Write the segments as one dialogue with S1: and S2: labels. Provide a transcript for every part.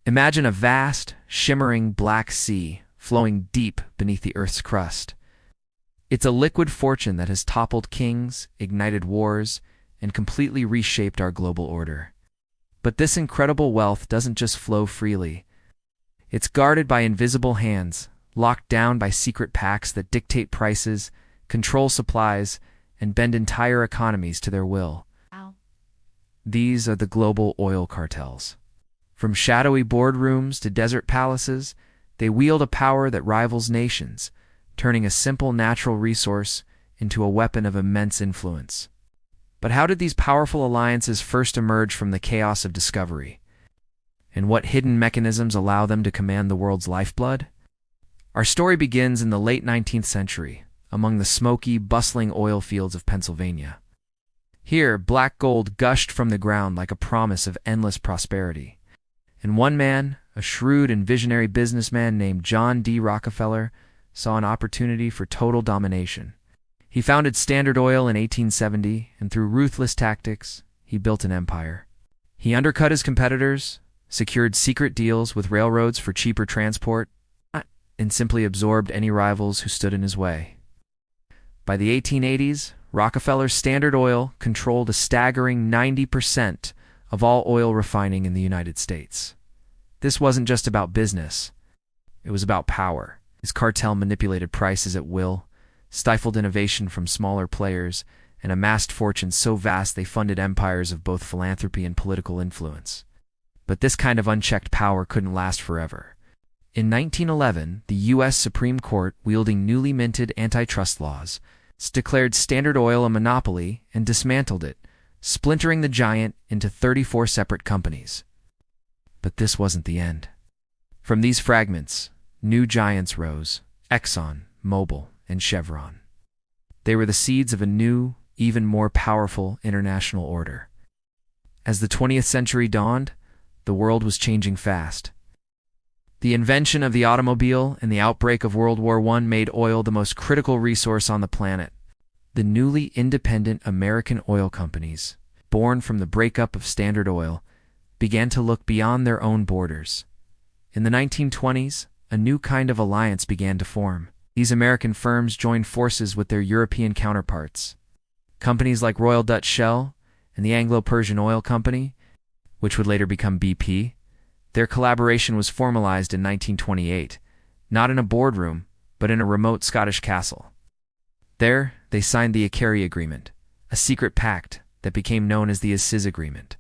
S1: Imagine a vast, shimmering black sea flowing deep beneath the Earth's crust. It's a liquid fortune that has toppled kings, ignited wars, and completely reshaped our global order. But this incredible wealth doesn't just flow freely. It's guarded by invisible hands, locked down by secret pacts that dictate prices, control supplies, and bend entire economies to their will.
S2: Wow.
S1: These are the global oil cartels. From shadowy boardrooms to desert palaces, they wield a power that rivals nations, turning a simple natural resource into a weapon of immense influence. But how did these powerful alliances first emerge from the chaos of discovery? And what hidden mechanisms allow them to command the world's lifeblood? Our story begins in the late 19th century, among the smoky, bustling oil fields of Pennsylvania. Here, black gold gushed from the ground like a promise of endless prosperity. And one man, a shrewd and visionary businessman named John D. Rockefeller, saw an opportunity for total domination. He founded Standard Oil in 1870, and through ruthless tactics, he built an empire. He undercut his competitors, secured secret deals with railroads for cheaper transport, and simply absorbed any rivals who stood in his way. By the 1880s, Rockefeller's Standard Oil controlled a staggering 90% of all oil refining in the United States. This wasn't just about business. It was about power. His cartel manipulated prices at will, stifled innovation from smaller players, and amassed fortunes so vast they funded empires of both philanthropy and political influence. But this kind of unchecked power couldn't last forever. In 1911, the U.S. Supreme Court, wielding newly minted antitrust laws, declared Standard Oil a monopoly and dismantled it, splintering the giant into 34 separate companies. But this wasn't the end. From these fragments, new giants rose: Exxon, Mobil, and Chevron. They were the seeds of a new, even more powerful international order. As the 20th century dawned, the world was changing fast. The invention of the automobile and the outbreak of World War I made oil the most critical resource on the planet. The newly independent American oil companies, born from the breakup of Standard Oil, began to look beyond their own borders. In the 1920s, a new kind of alliance began to form. These American firms joined forces with their European counterparts. Companies like Royal Dutch Shell and the Anglo-Persian Oil Company, which would later become BP, their collaboration was formalized in 1928, not in a boardroom, but in a remote Scottish castle. There, they signed the Icari Agreement, a secret pact that became known as the Assize Agreement.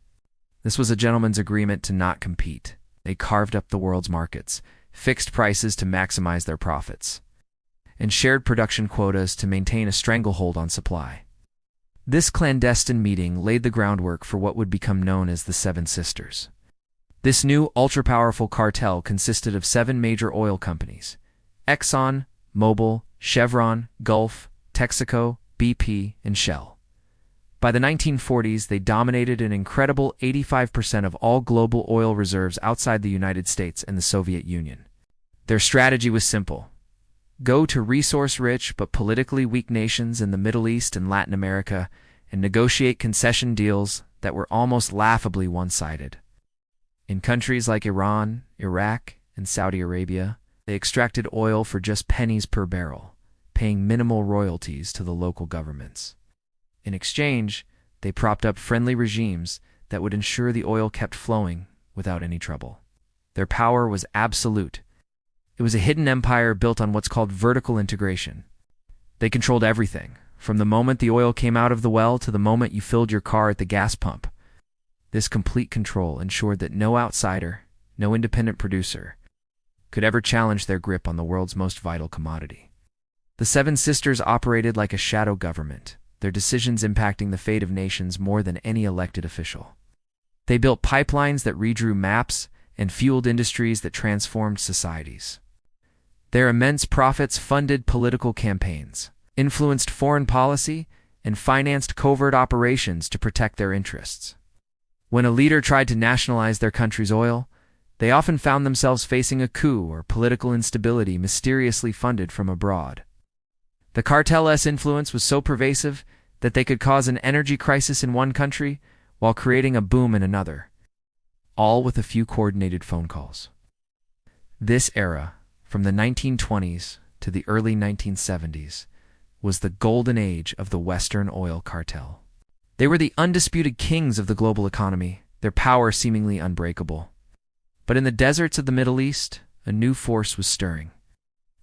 S1: This was a gentleman's agreement to not compete. They carved up the world's markets, fixed prices to maximize their profits, and shared production quotas to maintain a stranglehold on supply. This clandestine meeting laid the groundwork for what would become known as the Seven Sisters. This new ultra-powerful cartel consisted of 7 major oil companies: Exxon, Mobil, Chevron, Gulf, Texaco, BP, and Shell. By the 1940s, they dominated an incredible 85% of all global oil reserves outside the United States and the Soviet Union. Their strategy was simple: go to resource-rich but politically weak nations in the Middle East and Latin America and negotiate concession deals that were almost laughably one-sided. In countries like Iran, Iraq, and Saudi Arabia, they extracted oil for just pennies per barrel, paying minimal royalties to the local governments. In exchange, they propped up friendly regimes that would ensure the oil kept flowing without any trouble. Their power was absolute. It was a hidden empire built on what's called vertical integration. They controlled everything, from the moment the oil came out of the well to the moment you filled your car at the gas pump. This complete control ensured that no outsider, no independent producer, could ever challenge their grip on the world's most vital commodity. The Seven Sisters operated like a shadow government, their decisions impacting the fate of nations more than any elected official. They built pipelines that redrew maps and fueled industries that transformed societies. Their immense profits funded political campaigns, influenced foreign policy, and financed covert operations to protect their interests. When a leader tried to nationalize their country's oil, they often found themselves facing a coup or political instability mysteriously funded from abroad. The cartel's influence was so pervasive that they could cause an energy crisis in one country while creating a boom in another. all with a few coordinated phone calls. This era, from the 1920s to the early 1970s, was the golden age of the Western oil cartel. They were the undisputed kings of the global economy, their power seemingly unbreakable. But in the deserts of the Middle East, a new force was stirring.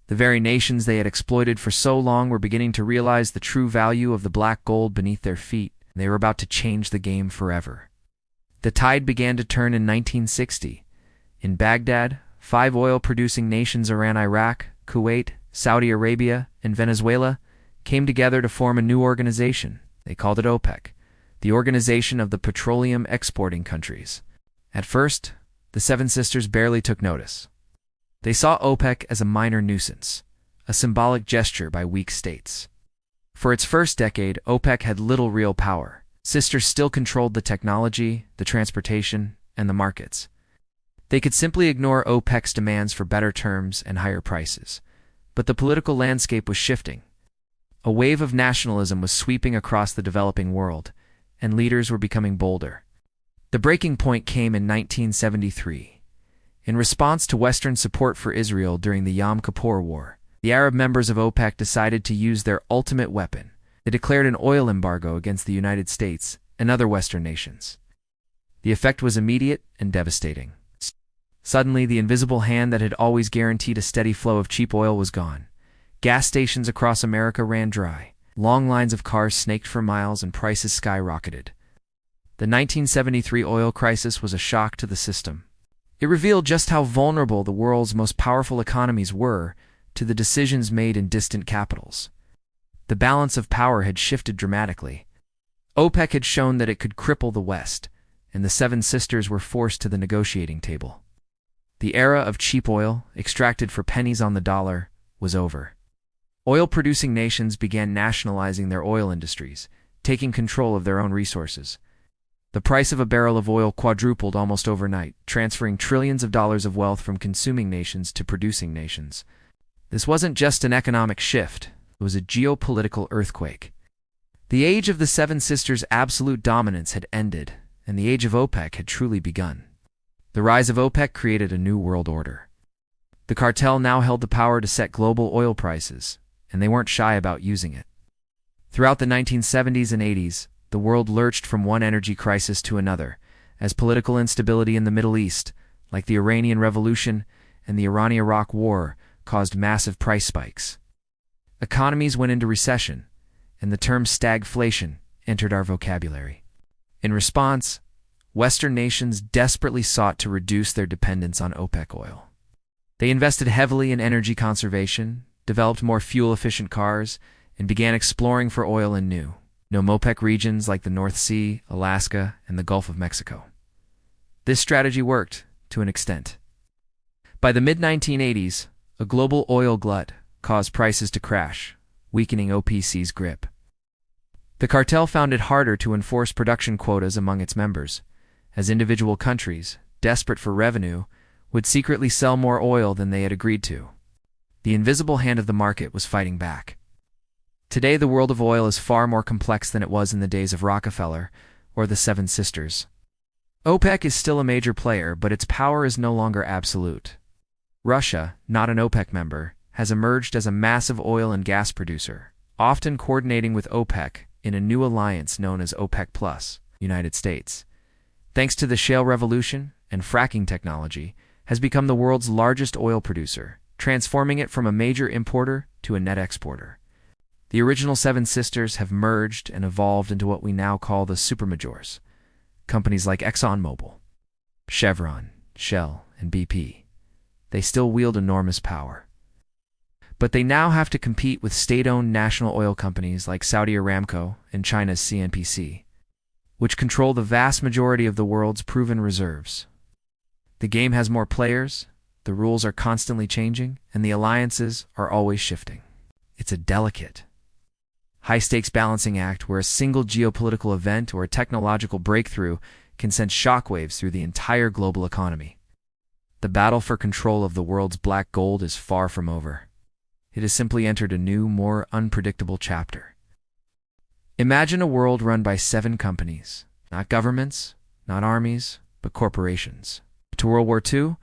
S1: The very nations they had exploited for so long were beginning to realize the true value of the black gold beneath their feet, and they were about to change the game forever. The tide began to turn in 1960. In Baghdad, 5 oil-producing nations, Iran, Iraq, Kuwait, Saudi Arabia, and Venezuela, came together to form a new organization. They called it OPEC, the Organization of the Petroleum Exporting Countries. At first, the Seven Sisters barely took notice. They saw OPEC as a minor nuisance, a symbolic gesture by weak states. For its first decade, OPEC had little real power. Sisters still controlled the technology, the transportation, and the markets. They could simply ignore OPEC's demands for better terms and higher prices. But the political landscape was shifting. A wave of nationalism was sweeping across the developing world, and leaders were becoming bolder. The breaking point came in 1973. In response to Western support for Israel during the Yom Kippur War, the Arab members of OPEC decided to use their ultimate weapon. They declared an oil embargo against the United States and other Western nations. The effect was immediate and devastating. Suddenly, the invisible hand that had always guaranteed a steady flow of cheap oil was gone. Gas stations across America ran dry. Long lines of cars snaked for miles and prices skyrocketed. The 1973 oil crisis was a shock to the system. It revealed just how vulnerable the world's most powerful economies were to the decisions made in distant capitals. The balance of power had shifted dramatically. OPEC had shown that it could cripple the West, and the Seven Sisters were forced to the negotiating table. The era of cheap oil, extracted for pennies on the dollar, was over. Oil-producing nations began nationalizing their oil industries, taking control of their own resources. The price of a barrel of oil quadrupled almost overnight, transferring trillions of dollars of wealth from consuming nations to producing nations. This wasn't just an economic shift, it was a geopolitical earthquake. The age of the Seven Sisters' absolute dominance had ended, and the age of OPEC had truly begun. The rise of OPEC created a new world order. The cartel now held the power to set global oil prices, and they weren't shy about using it. Throughout the 1970s and 80s, the world lurched from one energy crisis to another, as political instability in the Middle East, like the Iranian Revolution and the Iran-Iraq War, caused massive price spikes. Economies went into recession, and the term stagflation entered our vocabulary. In response, Western nations desperately sought to reduce their dependence on OPEC oil. They invested heavily in energy conservation, developed more fuel-efficient cars, and began exploring for oil in new, no-OPEC regions like the North Sea, Alaska, and the Gulf of Mexico. This strategy worked, to an extent. By the mid-1980s, a global oil glut caused prices to crash, weakening OPEC's grip. The cartel found it harder to enforce production quotas among its members, as individual countries, desperate for revenue, would secretly sell more oil than they had agreed to. The invisible hand of the market was fighting back. Today, the world of oil is far more complex than it was in the days of Rockefeller or the Seven Sisters. OPEC is still a major player, but its power is no longer absolute. Russia, not an OPEC member, has emerged as a massive oil and gas producer, often coordinating with OPEC in a new alliance known as OPEC+, United States. Thanks to the shale revolution and fracking technology, has become the world's largest oil producer, transforming it from a major importer to a net exporter. The original Seven Sisters have merged and evolved into what we now call the supermajors, companies like ExxonMobil, Chevron, Shell, and BP. They still wield enormous power. But they now have to compete with state-owned national oil companies like Saudi Aramco and China's CNPC, which control the vast majority of the world's proven reserves. The game has more players, the rules are constantly changing, and the alliances are always shifting. It's a delicate, high-stakes balancing act where a single geopolitical event or a technological breakthrough can send shockwaves through the entire global economy. The battle for control of the world's black gold is far from over. It has simply entered a new, more unpredictable chapter. Imagine a world run by 7 companies, not governments, not armies, but corporations. To World War II,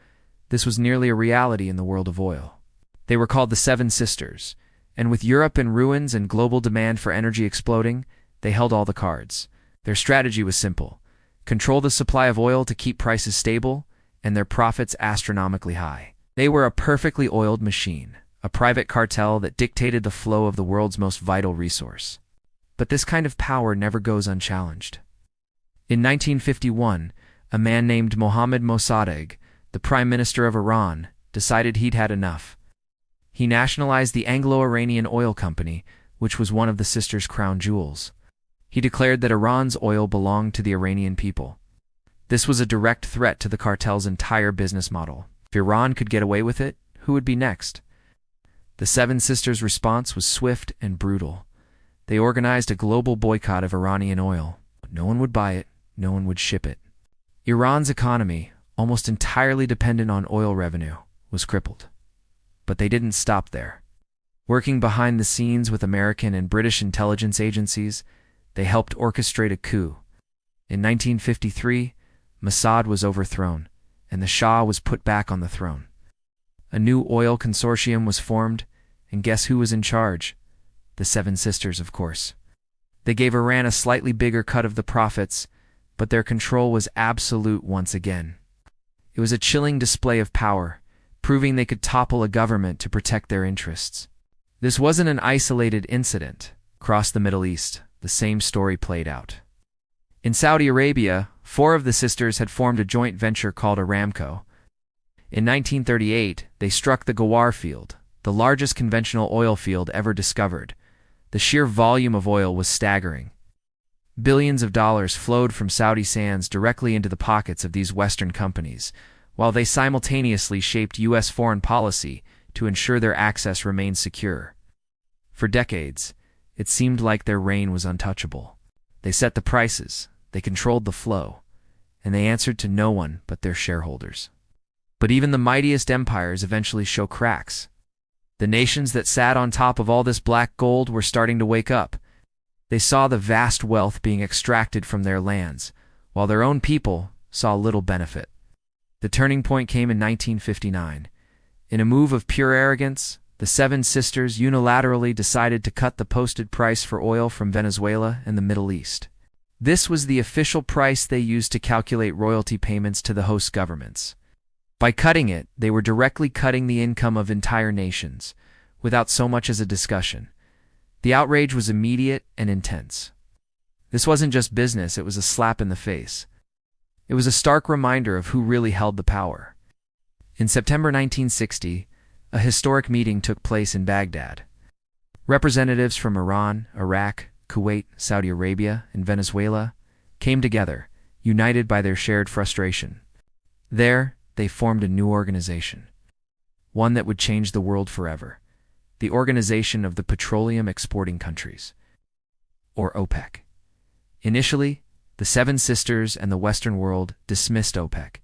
S1: this was nearly a reality in the world of oil. They were called the Seven Sisters, and with Europe in ruins and global demand for energy exploding, they held all the cards. Their strategy was simple: control the supply of oil to keep prices stable and their profits astronomically high. They were a perfectly oiled machine, a private cartel that dictated the flow of the world's most vital resource. But this kind of power never goes unchallenged. In 1951, a man named Mohammad Mossadegh, the Prime Minister of Iran, decided he'd had enough. He nationalized the Anglo-Iranian Oil Company, which was one of the sisters' crown jewels. He declared that Iran's oil belonged to the Iranian people. This was a direct threat to the cartel's entire business model. If Iran could get away with it, who would be next? The Seven Sisters' response was swift and brutal. They organized a global boycott of Iranian oil. No one would buy it, no one would ship it. Iran's economy, almost entirely dependent on oil revenue, was crippled. But they didn't stop there. Working behind the scenes with American and British intelligence agencies, they helped orchestrate a coup. In 1953, Mossad was overthrown, and the Shah was put back on the throne. A new oil consortium was formed, and guess who was in charge? The Seven Sisters, of course. They gave Iran a slightly bigger cut of the profits, but their control was absolute once again. It was a chilling display of power, proving they could topple a government to protect their interests. This wasn't an isolated incident. Across the Middle East, the same story played out. In Saudi Arabia, 4 of the sisters had formed a joint venture called Aramco. In 1938, they struck the Ghawar field, the largest conventional oil field ever discovered. The sheer volume of oil was staggering. Billions of dollars flowed from Saudi sands directly into the pockets of these Western companies, while they simultaneously shaped U.S. foreign policy to ensure their access remained secure. For decades, it seemed like their reign was untouchable. They set the prices, they controlled the flow, and they answered to no one but their shareholders. But even the mightiest empires eventually show cracks. The nations that sat on top of all this black gold were starting to wake up. They saw the vast wealth being extracted from their lands, while their own people saw little benefit. The turning point came in 1959. In a move of pure arrogance, the Seven Sisters unilaterally decided to cut the posted price for oil from Venezuela and the Middle East. This was the official price they used to calculate royalty payments to the host governments. By cutting it, they were directly cutting the income of entire nations, without so much as a discussion. The outrage was immediate and intense. This wasn't just business, it was a slap in the face. It was a stark reminder of who really held the power. In September 1960, a historic meeting took place in Baghdad. Representatives from Iran, Iraq, Kuwait, Saudi Arabia, and Venezuela came together, united by their shared frustration. There, they formed a new organization, one that would change the world forever: the Organization of the Petroleum Exporting Countries, or OPEC. Initially, the Seven Sisters and the Western world dismissed OPEC.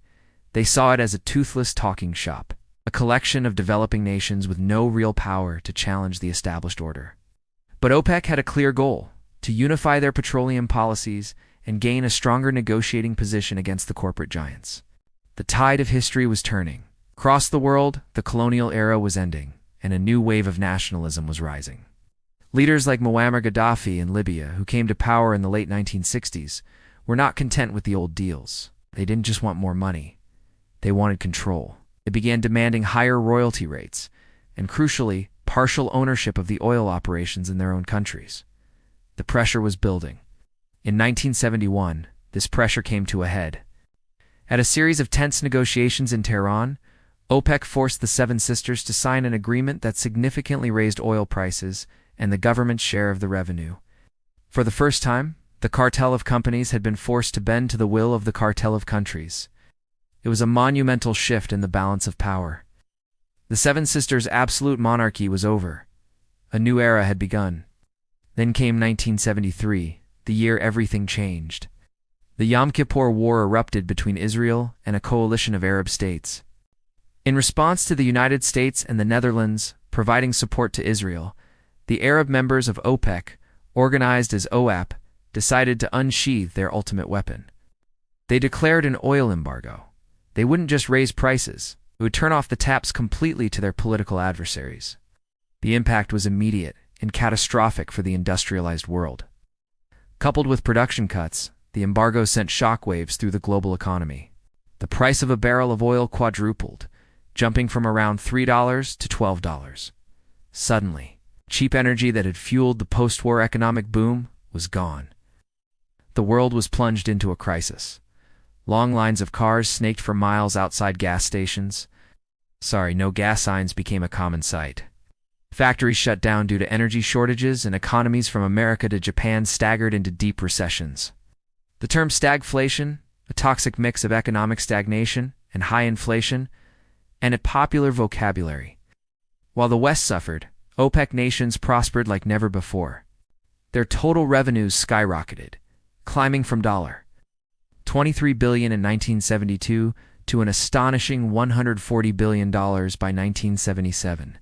S1: They saw it as a toothless talking shop, a collection of developing nations with no real power to challenge the established order. But OPEC had a clear goal: to unify their petroleum policies and gain a stronger negotiating position against the corporate giants. The tide of history was turning. Across the world, the colonial era was ending, and a new wave of nationalism was rising. Leaders like Muammar Gaddafi in Libya, who came to power in the late 1960s, were not content with the old deals. They didn't just want more money. They wanted control. They began demanding higher royalty rates, and crucially, partial ownership of the oil operations in their own countries. The pressure was building. In 1971, this pressure came to a head. At a series of tense negotiations in Tehran, OPEC forced the Seven Sisters to sign an agreement that significantly raised oil prices and the government's share of the revenue. For the first time, the cartel of companies had been forced to bend to the will of the cartel of countries. It was a monumental shift in the balance of power. The Seven Sisters' absolute monarchy was over. A new era had begun. Then came 1973, the year everything changed. The Yom Kippur War erupted between Israel and a coalition of Arab states. In response to the United States and the Netherlands providing support to Israel, the Arab members of OPEC, organized as OAP, decided to unsheathe their ultimate weapon. They declared an oil embargo. They wouldn't just raise prices, it would turn off the taps completely to their political adversaries. The impact was immediate and catastrophic for the industrialized world. Coupled with production cuts, the embargo sent shockwaves through the global economy. The price of a barrel of oil quadrupled, jumping from around $3 to $12. Suddenly, cheap energy that had fueled the post-war economic boom was gone. The world was plunged into a crisis. Long lines of cars snaked for miles outside gas stations. No gas signs became a common sight. Factories shut down due to energy shortages, and economies from America to Japan staggered into deep recessions. The term stagflation, a toxic mix of economic stagnation and high inflation, and a popular vocabulary. While the West suffered, OPEC nations prospered like never before. Their total revenues skyrocketed, climbing from $23 billion in 1972 to an astonishing $140 billion by 1977.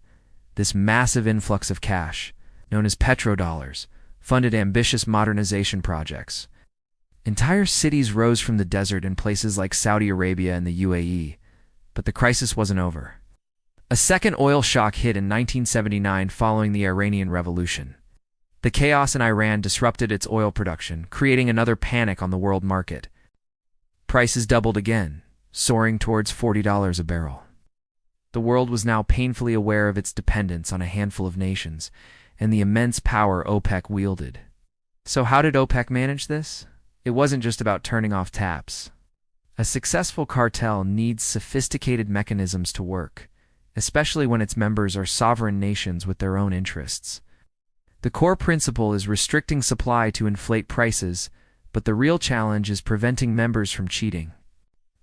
S1: This massive influx of cash, known as Petrodollars, funded ambitious modernization projects. Entire cities rose from the desert in places like Saudi Arabia and the UAE, but the crisis wasn't over. A second oil shock hit in 1979 following the Iranian Revolution. The chaos in Iran disrupted its oil production, creating another panic on the world market. Prices doubled again, soaring towards $40 a barrel. The world was now painfully aware of its dependence on a handful of nations and the immense power OPEC wielded. So how did OPEC manage this? It wasn't just about turning off taps. A successful cartel needs sophisticated mechanisms to work, especially when its members are sovereign nations with their own interests. The core principle is restricting supply to inflate prices, but the real challenge is preventing members from cheating.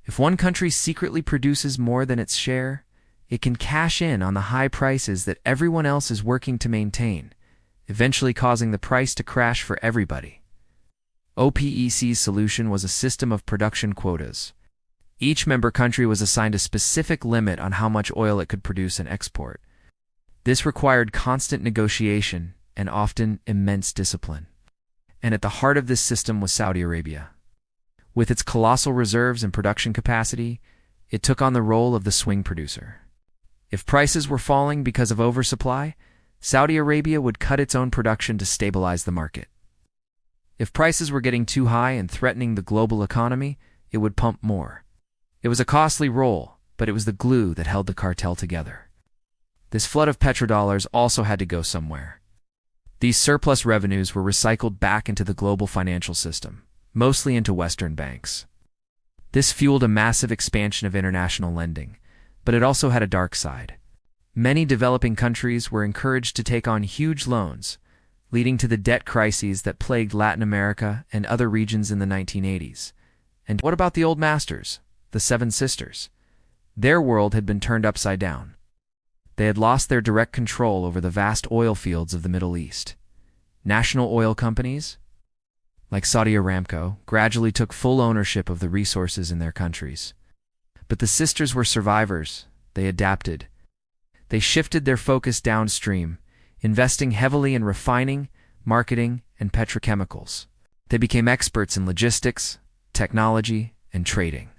S1: If one country secretly produces more than its share, it can cash in on the high prices that everyone else is working to maintain, eventually causing the price to crash for everybody. OPEC's solution was a system of production quotas. Each member country was assigned a specific limit on how much oil it could produce and export. This required constant negotiation and often immense discipline. And at the heart of this system was Saudi Arabia. With its colossal reserves and production capacity, it took on the role of the swing producer. If prices were falling because of oversupply, Saudi Arabia would cut its own production to stabilize the market. If prices were getting too high and threatening the global economy, it would pump more. It was a costly role, but it was the glue that held the cartel together. This flood of petrodollars also had to go somewhere. These surplus revenues were recycled back into the global financial system, mostly into Western banks. This fueled a massive expansion of international lending, but it also had a dark side. Many developing countries were encouraged to take on huge loans, leading to the debt crises that plagued Latin America and other regions in the 1980s. And what about the old masters, the Seven Sisters? Their world had been turned upside down. They had lost their direct control over the vast oil fields of the Middle East. National oil companies, like Saudi Aramco, gradually took full ownership of the resources in their countries. But the sisters were survivors. They adapted. They shifted their focus downstream, investing heavily in refining, marketing, and petrochemicals. They became experts in logistics, technology, and trading.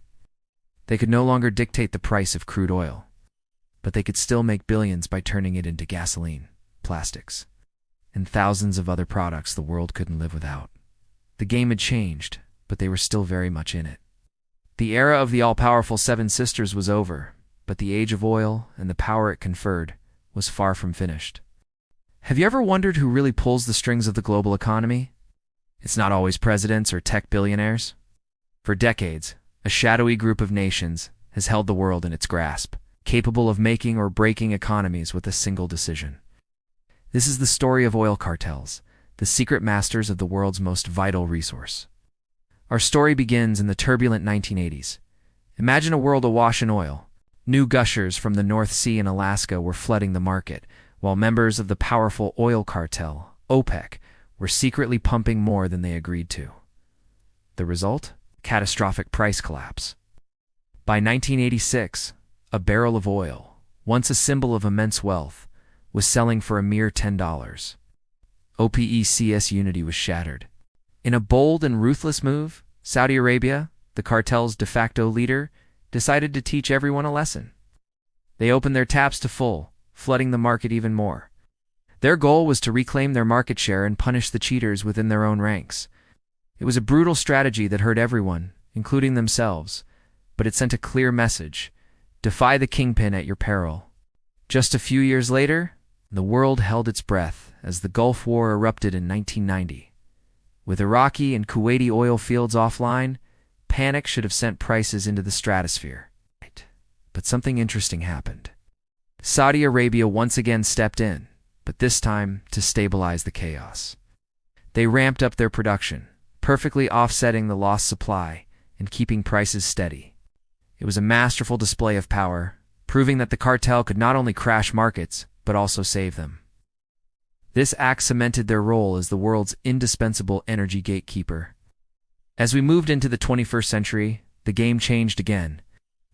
S1: They could no longer dictate the price of crude oil, but they could still make billions by turning it into gasoline, plastics, and thousands of other products the world couldn't live without. The game had changed, but they were still very much in it. The era of the all-powerful Seven Sisters was over, but the age of oil and the power it conferred was far from finished. Have you ever wondered who really pulls the strings of the global economy? It's not always presidents or tech billionaires. For decades, a shadowy group of nations has held the world in its grasp, capable of making or breaking economies with a single decision. This is the story of oil cartels, the secret masters of the world's most vital resource. Our story begins in the turbulent 1980s. Imagine a world awash in oil. New gushers from the North Sea and Alaska were flooding the market, while members of the powerful oil cartel, OPEC, were secretly pumping more than they agreed to. The result? Catastrophic price collapse. By 1986, a barrel of oil, once a symbol of immense wealth, was selling for a mere $10. OPEC's unity was shattered. In a bold and ruthless move, Saudi Arabia, the cartel's de facto leader, decided to teach everyone a lesson. They opened their taps to full, flooding the market even more. Their goal was to reclaim their market share and punish the cheaters within their own ranks. It was a brutal strategy that hurt everyone, including themselves, but it sent a clear message: defy the kingpin at your peril. Just a few years later, the world held its breath as the Gulf War erupted in 1990. With Iraqi and Kuwaiti oil fields offline, panic should have sent prices into the stratosphere. But something interesting happened. Saudi Arabia once again stepped in, but this time to stabilize the chaos. They ramped up their production, perfectly offsetting the lost supply and keeping prices steady. It was a masterful display of power, proving that the cartel could not only crash markets, but also save them. This act cemented their role as the world's indispensable energy gatekeeper. As we moved into the 21st century, the game changed again.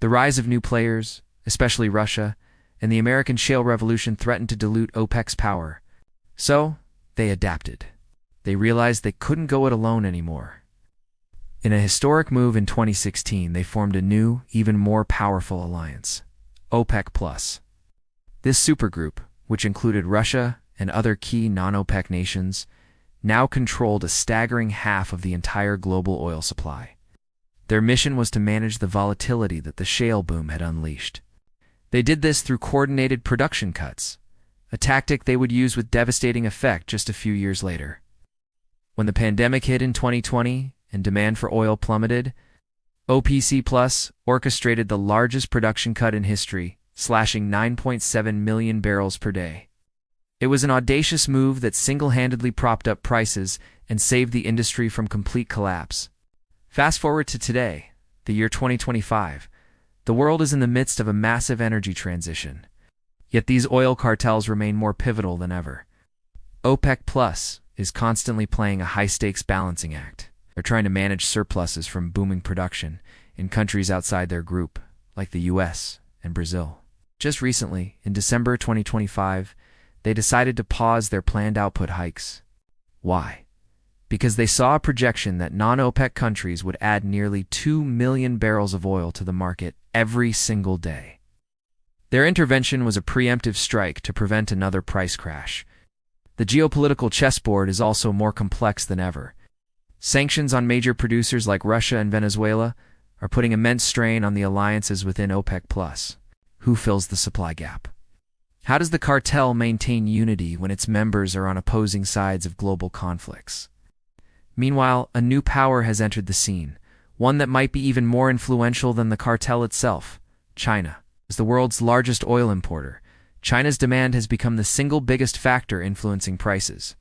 S1: The rise of new players, especially Russia, and the American shale revolution threatened to dilute OPEC's power. So, they adapted. They realized they couldn't go it alone anymore. In a historic move in 2016, they formed a new, even more powerful alliance, OPEC+. This supergroup, which included Russia and other key non-OPEC nations, now controlled a staggering half of the entire global oil supply. Their mission was to manage the volatility that the shale boom had unleashed. They did this through coordinated production cuts, a tactic they would use with devastating effect just a few years later. When the pandemic hit in 2020 and demand for oil plummeted, OPEC Plus orchestrated the largest production cut in history, slashing 9.7 million barrels per day. It was an audacious move that single-handedly propped up prices and saved the industry from complete collapse. Fast forward to today, the year 2025. The world is in the midst of a massive energy transition. Yet these oil cartels remain more pivotal than ever. OPEC Plus is constantly playing a high-stakes balancing act. They're trying to manage surpluses from booming production in countries outside their group, like the US and Brazil. Just recently, in December 2025, they decided to pause their planned output hikes. Why? Because they saw a projection that non-OPEC countries would add nearly 2 million barrels of oil to the market every single day. Their intervention was a preemptive strike to prevent another price crash. The geopolitical chessboard is also more complex than ever. Sanctions on major producers like Russia and Venezuela are putting immense strain on the alliances within OPEC+. Who fills the supply gap? How does the cartel maintain unity when its members are on opposing sides of global conflicts? Meanwhile, a new power has entered the scene, one that might be even more influential than the cartel itself: China. As the world's largest oil importer, China's demand has become the single biggest factor influencing prices.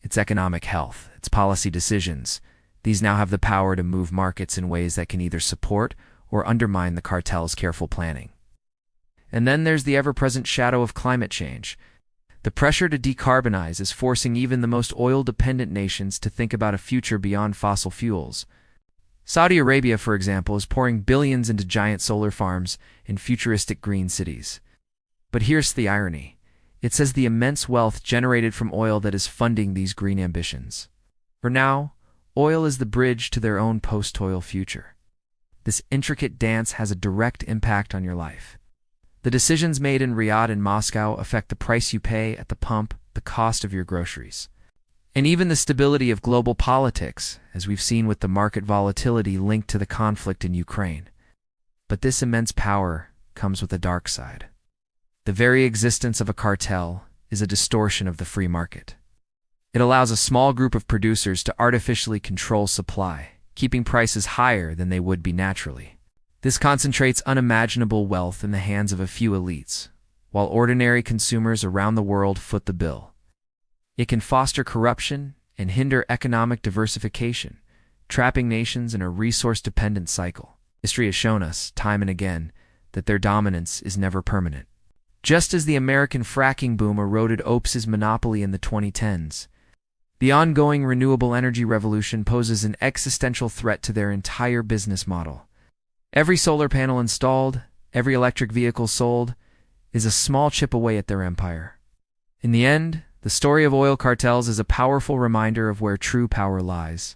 S1: Its economic health, its policy decisions, these now have the power to move markets in ways that can either support or undermine the cartel's careful planning. And then there's the ever-present shadow of climate change. The pressure to decarbonize is forcing even the most oil-dependent nations to think about a future beyond fossil fuels. Saudi Arabia, for example, is pouring billions into giant solar farms in futuristic green cities. But here's the irony. It says the immense wealth generated from oil that is funding these green ambitions. For now, oil is the bridge to their own post-oil future. This intricate dance has a direct impact on your life. The decisions made in Riyadh and Moscow affect the price you pay at the pump, the cost of your groceries, and even the stability of global politics, as we've seen with the market volatility linked to the conflict in Ukraine. But this immense power comes with a dark side. The very existence of a cartel is a distortion of the free market. It allows a small group of producers to artificially control supply, keeping prices higher than they would be naturally. This concentrates unimaginable wealth in the hands of a few elites, while ordinary consumers around the world foot the bill. It can foster corruption and hinder economic diversification, trapping nations in a resource-dependent cycle. History has shown us, time and again, that their dominance is never permanent. Just as the American fracking boom eroded OPEC's monopoly in the 2010s, the ongoing renewable energy revolution poses an existential threat to their entire business model. Every solar panel installed, every electric vehicle sold, is a small chip away at their empire. In the end, the story of oil cartels is a powerful reminder of where true power lies.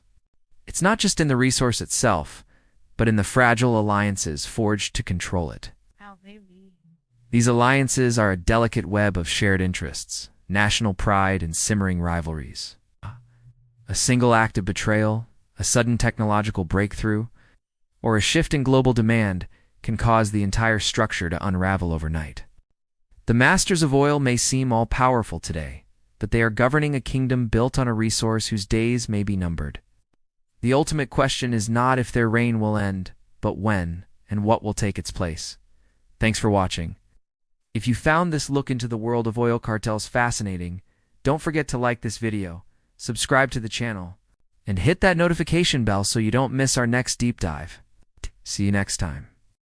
S1: It's not just in the resource itself, but in the fragile alliances forged to control it.
S2: How they be.
S1: These alliances are a delicate web of shared interests, national pride, and simmering rivalries. A single act of betrayal, a sudden technological breakthrough, or a shift in global demand can cause the entire structure to unravel overnight. The masters of oil may seem all-powerful today, but they are governing a kingdom built on a resource whose days may be numbered. The ultimate question is not if their reign will end, but when and what will take its place. Thanks for watching. If you found this look into the world of oil cartels fascinating, don't forget to like this video, subscribe to the channel, and hit that notification bell so you don't miss our next deep dive. See you next time.